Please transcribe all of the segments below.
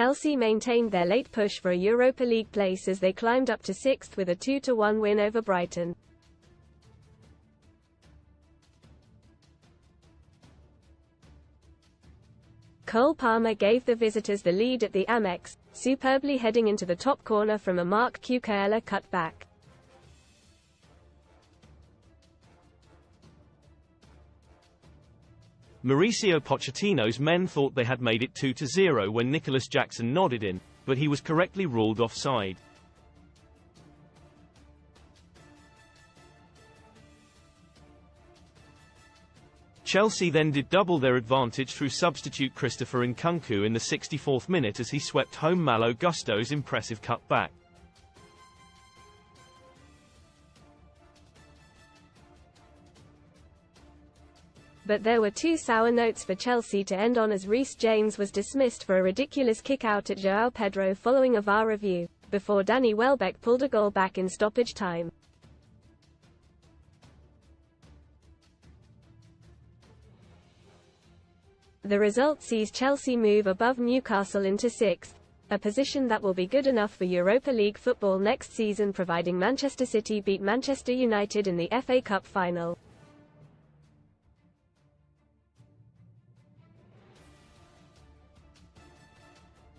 Chelsea maintained their late push for a Europa League place as they climbed up to 6th with a 2-1 win over Brighton. Cole Palmer gave the visitors the lead at the Amex, superbly heading into the top corner from a Marc Cucurella cutback. Mauricio Pochettino's men thought they had made it 2-0 when Nicholas Jackson nodded in, but he was correctly ruled offside. Chelsea then did double their advantage through substitute Christopher Nkunku in the 64th minute as he swept home Malo Gusto's impressive cutback. But there were two sour notes for Chelsea to end on as Reece James was dismissed for a ridiculous kick-out at João Pedro following a VAR review, before Danny Welbeck pulled a goal back in stoppage time. The result sees Chelsea move above Newcastle into 6th, a position that will be good enough for Europa League football next season providing Manchester City beat Manchester United in the FA Cup final.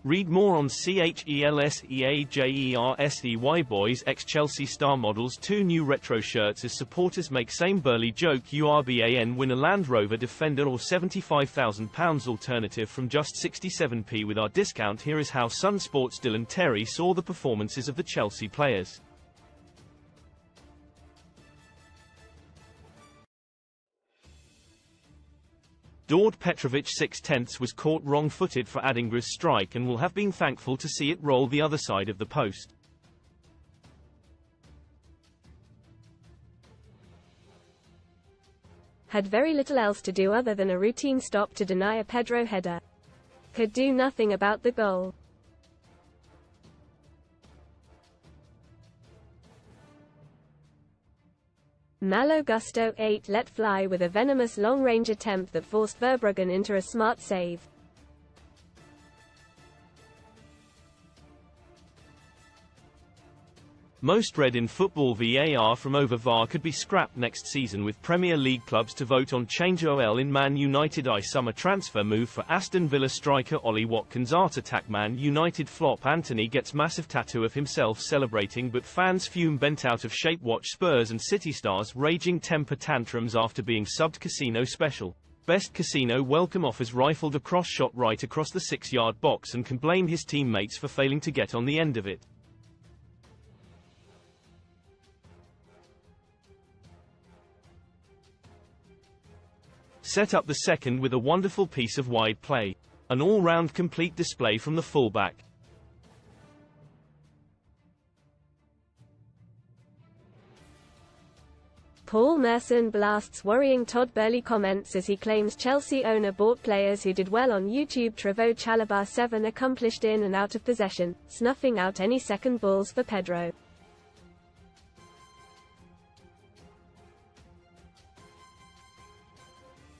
Read more on CHELSEAJERSEY Boys ex-Chelsea star models 2 new retro shirts as supporters make same burly joke URBAN win a Land Rover Defender or £75,000 alternative from just 67p with our discount. Here is how Sun Sports' Dylan Terry saw the performances of the Chelsea players. Đorđe Petrović 6/10 was caught wrong-footed for Adingra's strike and will have been thankful to see it roll the other side of the post. Had very little else to do other than a routine stop to deny a Pedro header. Could do nothing about the goal. Malo Gusto 8 let fly with a venomous long-range attempt that forced Verbruggen into a smart save. Most read in football VAR from over VAR could be scrapped next season with Premier League clubs to vote on change OL in Man United summer transfer move for Aston Villa striker Ollie Watkins. Art attack Man United flop Anthony gets massive tattoo of himself celebrating but fans fume bent out of shape. Watch Spurs and City stars raging temper tantrums after being subbed. Casino special. Best Casino welcome offers rifled a cross shot right across the 6-yard box and can blame his teammates for failing to get on the end of it. Set up the second with a wonderful piece of wide play. An all-round complete display from the fullback. Paul Merson blasts worrying Todd Boehly comments as he claims Chelsea owner bought players who did well on YouTube. Trevoh Chalobah 7 accomplished in and out of possession, snuffing out any second balls for Pedro.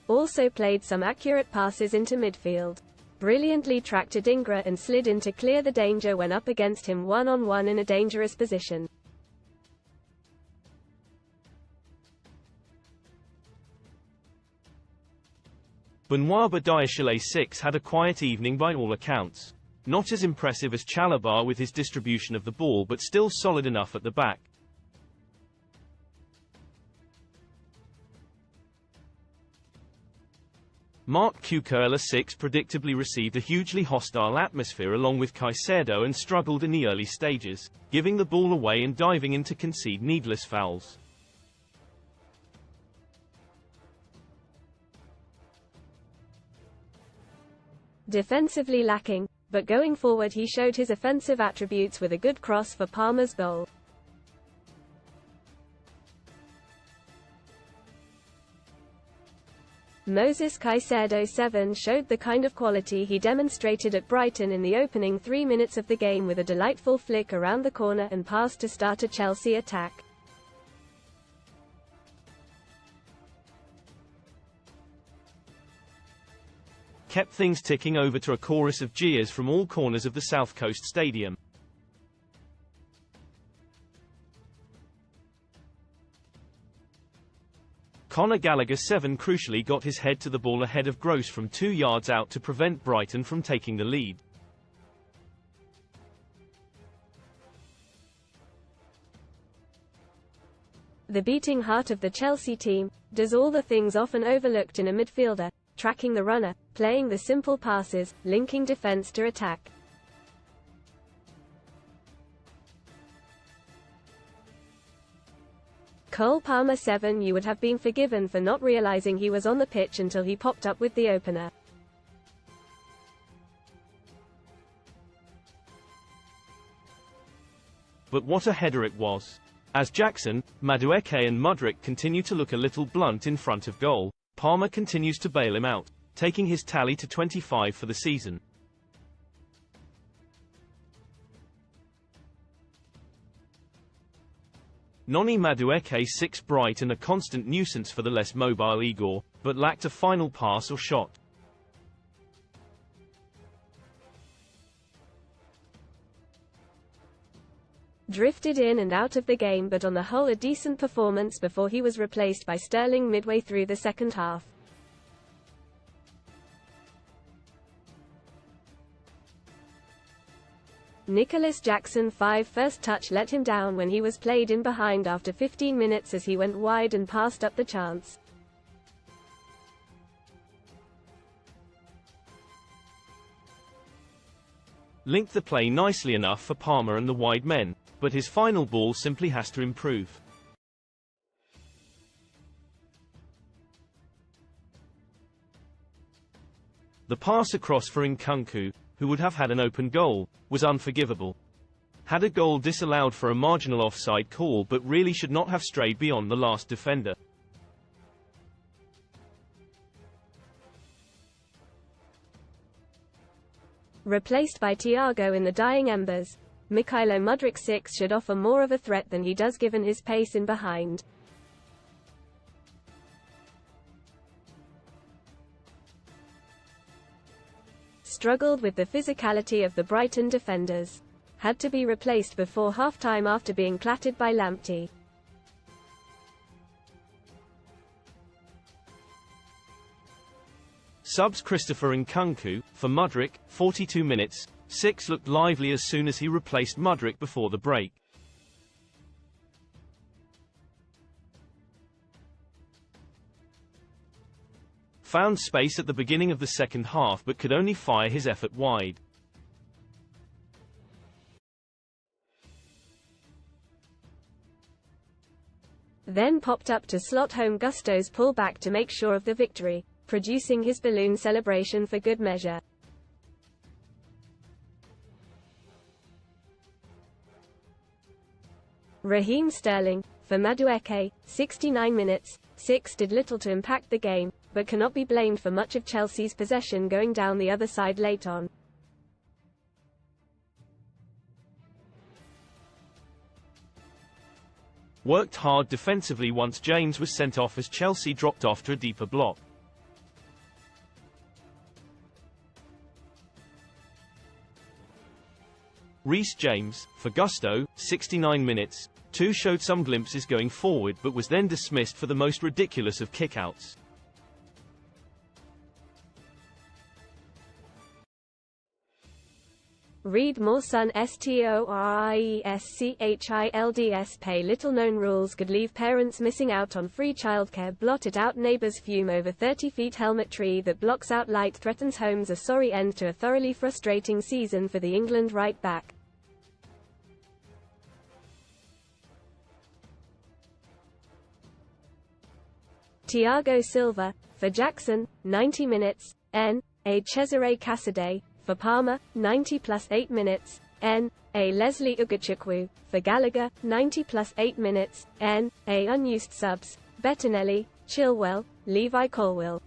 Also played some accurate passes into midfield. Brilliantly tracked Adingra and slid in to clear the danger when up against him one-on-one in a dangerous position. Benoit Badiashile 6 had a quiet evening by all accounts. Not as impressive as Chalobah with his distribution of the ball but still solid enough at the back. Marc Cucurella 6 predictably received a hugely hostile atmosphere along with Caicedo and struggled in the early stages, giving the ball away and diving in to concede needless fouls. Defensively lacking, but going forward he showed his offensive attributes with a good cross for Palmer's goal. Moses Caicedo 7 showed the kind of quality he demonstrated at Brighton in the opening 3 minutes of the game with a delightful flick around the corner and pass to start a Chelsea attack. kept things ticking over to a chorus of jeers from all corners of the South Coast Stadium. Conor Gallagher 7 crucially got his head to the ball ahead of Gross from 2 yards out to prevent Brighton from taking the lead. The beating heart of the Chelsea team does all the things often overlooked in a midfielder: tracking the runner, playing the simple passes, linking defense to attack. Cole Palmer 7 You would have been forgiven for not realizing he was on the pitch until he popped up with the opener. But what a header it was. As Jackson, Madueke and Mudryk continue to look a little blunt in front of goal, Palmer continues to bail him out, taking his tally to 25 for the season. Noni Madueke 6 Brighton a constant nuisance for the less mobile Igor, but lacked a final pass or shot. Drifted in and out of the game, but on the whole a decent performance before he was replaced by Sterling midway through the second half. Nicholas Jackson 5 First touch let him down when he was played in behind after 15 minutes as he went wide and passed up the chance. Linked the play nicely enough for Palmer and the wide men, but his final ball simply has to improve. The pass across for Nkunku, who would have had an open goal, was unforgivable. Had a goal disallowed for a marginal offside call, but really should not have strayed beyond the last defender. Replaced by Thiago in the dying embers, Mykhailo Mudryk 6 should offer more of a threat than he does given his pace in behind. Struggled with the physicality of the Brighton defenders. Had to be replaced before half-time after being clattered by Lamptey. Subs Christopher Nkunku, for Mudryk, 42 minutes, 6 looked lively as soon as he replaced Mudryk before the break. Found space at the beginning of the second half but could only fire his effort wide. Then popped up to slot home Gusto's pullback to make sure of the victory, producing his balloon celebration for good measure. Raheem Sterling, for Madueke, 69 minutes, 6 did little to impact the game, but cannot be blamed for much of Chelsea's possession going down the other side late on. Worked hard defensively once James was sent off as Chelsea dropped off to a deeper block. Reece James, for Gusto, 69 minutes, 2 showed some glimpses going forward but was then dismissed for the most ridiculous of kickouts. Read more. Son STORIESCHILDS pay. Little known rules could leave parents missing out on free childcare. Blot it out. Neighbors fume over 30 feet helmet tree that blocks out light threatens homes. A sorry end to a thoroughly frustrating season for the England right back. Thiago Silva, for Jackson, 90 minutes, N. A. Cesare Casadei, for Palmer, 90 plus 8 minutes, N. A. Leslie Ugachukwu, for Gallagher, 90 plus 8 minutes, N. A. Unused subs, Bettinelli, Chilwell, Levi Colwill.